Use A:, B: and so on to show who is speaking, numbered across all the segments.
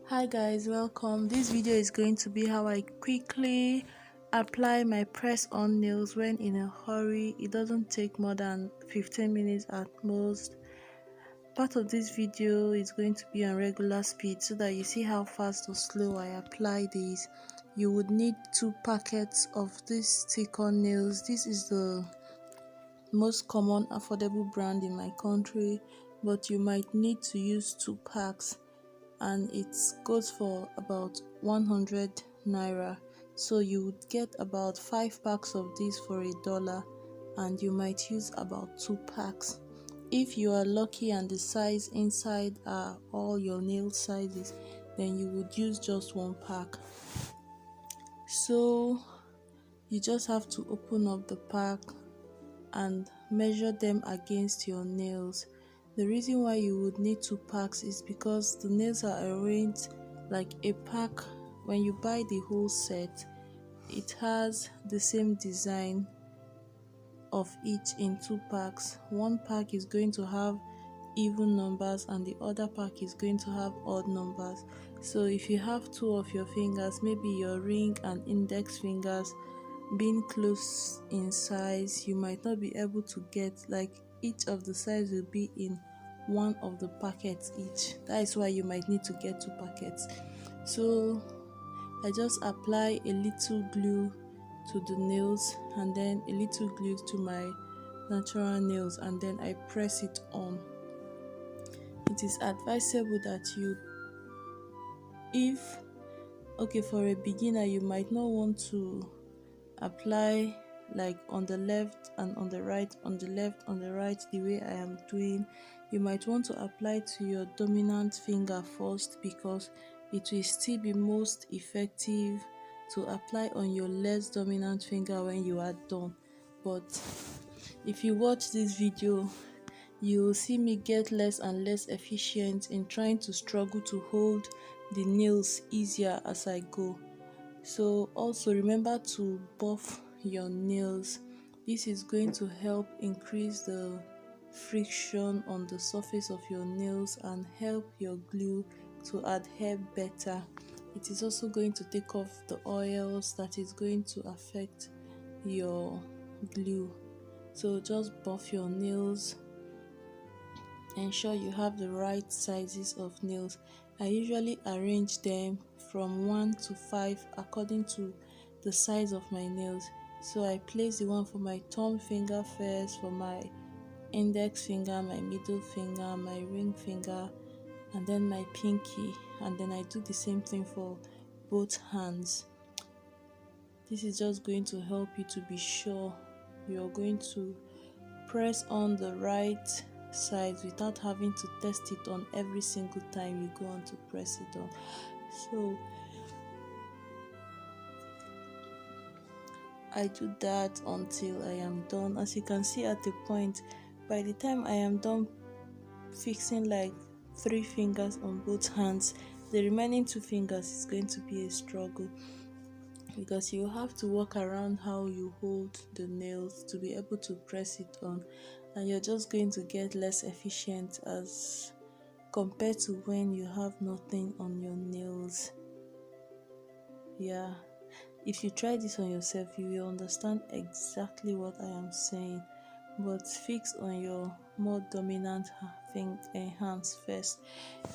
A: Hi guys, welcome. This video is going to be how I quickly apply my press on nails when in a hurry. It doesn't take more than 15 minutes at most. Part of this video is going to be on regular speed so that you see how fast or slow I apply these. You would need 2 packets of this stick-on nails. This is the most common affordable brand in my country, but you might need to use 2 packs, and it goes for about 100 naira. So you would get about 5 packs of this for $1, and you might use about 2 packs. If you are lucky and the size inside are all your nail sizes, then you would use just 1 pack. So you just have to open up the pack and measure them against your nails. The reason why you would need 2 packs is because the nails are arranged like a pack. When you buy the whole set, it has the same design of each in 2 packs. 1 pack is going to have even numbers and the other pack is going to have odd numbers. So if you have 2 of your fingers, maybe your ring and index fingers being close in size, you might not be able to get, like, each of the size will be in one of the packets each. That is why you might need to get 2 packets. So I just apply a little glue to the nails and then a little glue to my natural nails, and then I press it on. It is advisable that for a beginner, you might not want to apply like on the left and on the right, on the left, on the right, the way I am doing. You might want to apply to your dominant finger first, because it will still be most effective to apply on your less dominant finger when you are done. But if you watch this video, you will see me get less and less efficient in trying to struggle to hold the nails easier as I go. So also remember to buff your nails. This is going to help increase the friction on the surface of your nails and help your glue to adhere better. It is also going to take off the oils that is going to affect your glue. So just buff your nails. Ensure you have the right sizes of nails. I usually arrange them from 1 to 5 according to the size of my nails. So I place the one for my thumb finger first, for my index finger, my middle finger, my ring finger, and then my pinky, and then I do the same thing for both hands. This is just going to help you to be sure you're going to press on the right sides without having to test it on every single time you go on to press it on. So I do that until I am done. As you can see at the point, by the time I am done fixing like 3 fingers on both hands, the remaining 2 fingers is going to be a struggle, because you have to work around how you hold the nails to be able to press it on, and you're just going to get less efficient as compared to when you have nothing on your nails. Yeah, if you try this on yourself, you will understand exactly what I am saying. But fix on your more dominant hands first.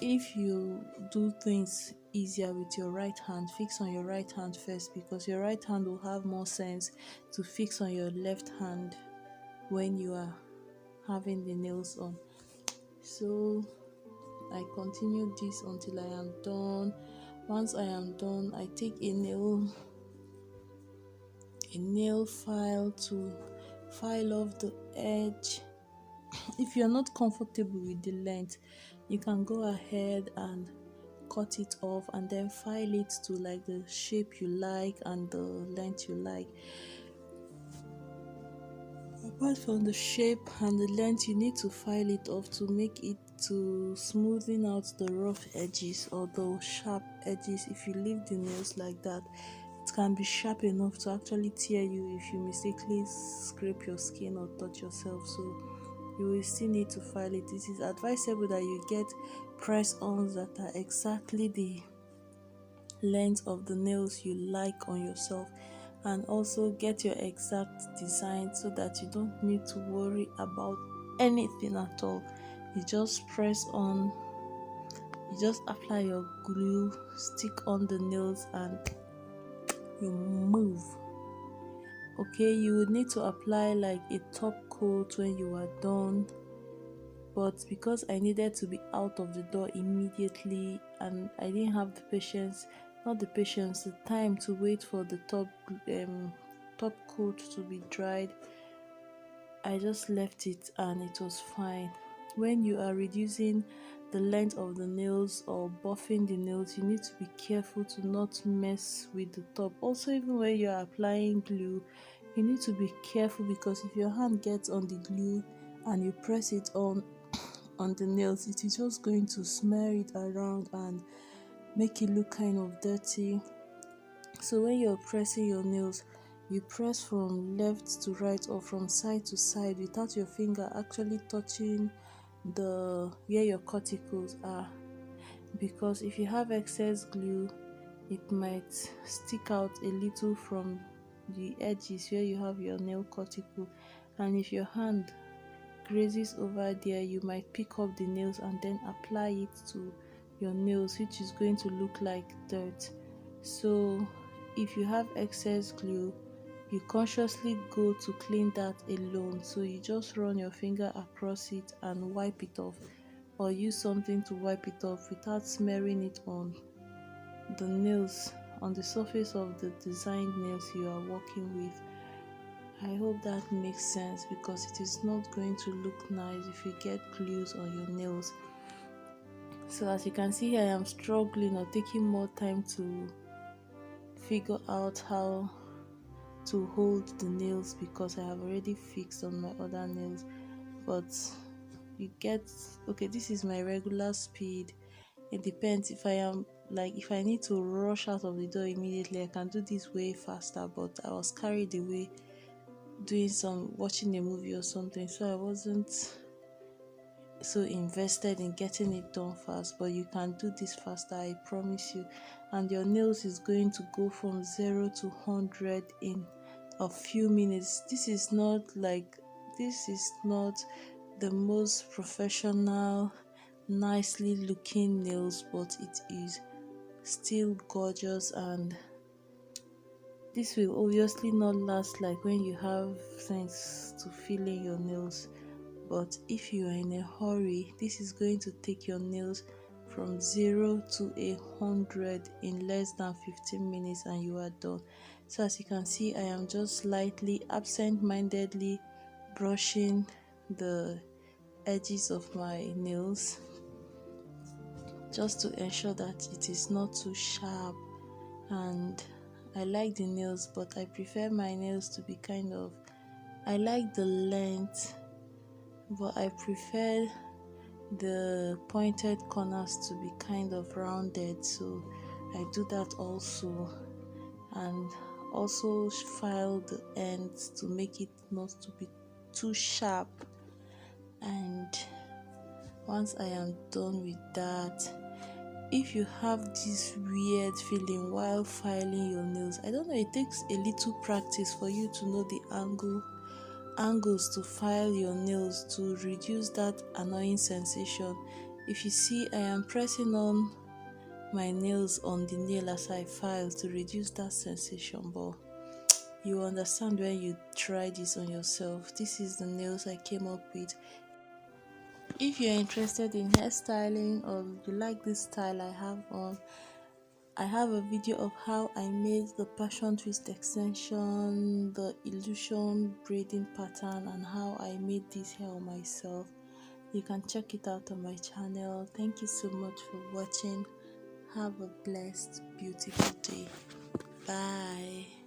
A: If you do things easier with your right hand, fix on your right hand first, because your right hand will have more sense to fix on your left hand when you are having the nails on. So I continue this until I am done. Once I am done, I take a nail file to file off the edge. If you're not comfortable with the length, you can go ahead and cut it off and then file it to like the shape you like and the length you like. Apart from the shape and the length, you need to file it off to make it to smoothen out the rough edges or the sharp edges. If you leave the nails like that, it can be sharp enough to actually tear you if you mistakenly scrape your skin or touch yourself. So you will still need to file it. It is advisable that you get press-ons that are exactly the length of the nails you like on yourself, and also get your exact design so that you don't need to worry about anything at all. You just press on, you just apply your glue, stick on the nails, and you move. Okay, you would need to apply like a top coat when you are done, but because I needed to be out of the door immediately and I didn't have the patience, not the patience, the time to wait for the top coat to be dried, I just left it and it was fine. When you are reducing the length of the nails or buffing the nails, you need to be careful to not mess with the top. Also, even when you are applying glue, you need to be careful, because if your hand gets on the glue and you press it on the nails, it is just going to smear it around and make it look kind of dirty. So when you're pressing your nails, you press from left to right or from side to side without your finger actually touching the where your cuticles are, because if you have excess glue, it might stick out a little from the edges where you have your nail cuticle, and if your hand grazes over there, you might pick up the nails and then apply it to your nails, which is going to look like dirt. So if you have excess glue, you consciously go to clean that alone. So you just run your finger across it and wipe it off, or use something to wipe it off without smearing it on the nails, on the surface of the designed nails you are working with. I hope that makes sense, because it is not going to look nice if you get glues on your nails. So as you can see here, I am struggling or taking more time to figure out how to hold the nails, because I have already fixed on my other nails. But you get, okay, this is my regular speed. It depends. If I need to rush out of the door immediately, I can do this way faster, but I was carried away watching a movie or something, so I wasn't so invested in getting it done fast. But you can do this faster, I promise you. And your nails is going to go from 0 to 100 in a few minutes. This is not the most professional, nicely looking nails, but it is still gorgeous, and this will obviously not last like when you have things to fill in your nails. But if you are in a hurry, this is going to take your nails from 0 to 100 in less than 15 minutes and you are done. So as you can see, I am just slightly absent-mindedly brushing the edges of my nails just to ensure that it is not too sharp. And I like the nails, but I prefer my nails to be I like the length, but I prefer the pointed corners to be kind of rounded, so I do that also. And also file the ends to make it not to be too sharp. And once I am done with that, if you have this weird feeling while filing your nails, I don't know, it takes a little practice for you to know the angles to file your nails to reduce that annoying sensation. If you see, I am pressing on my nails on the nail as I file to reduce that sensation, but you understand when you try this on yourself. This is the nails I came up with. If you're interested in hairstyling or you like this style I have on, I have a video of how I made the passion twist extension, the illusion braiding pattern, and how I made this hair on myself. You can check it out on my channel. Thank you so much for watching. Have a blessed, beautiful day. Bye.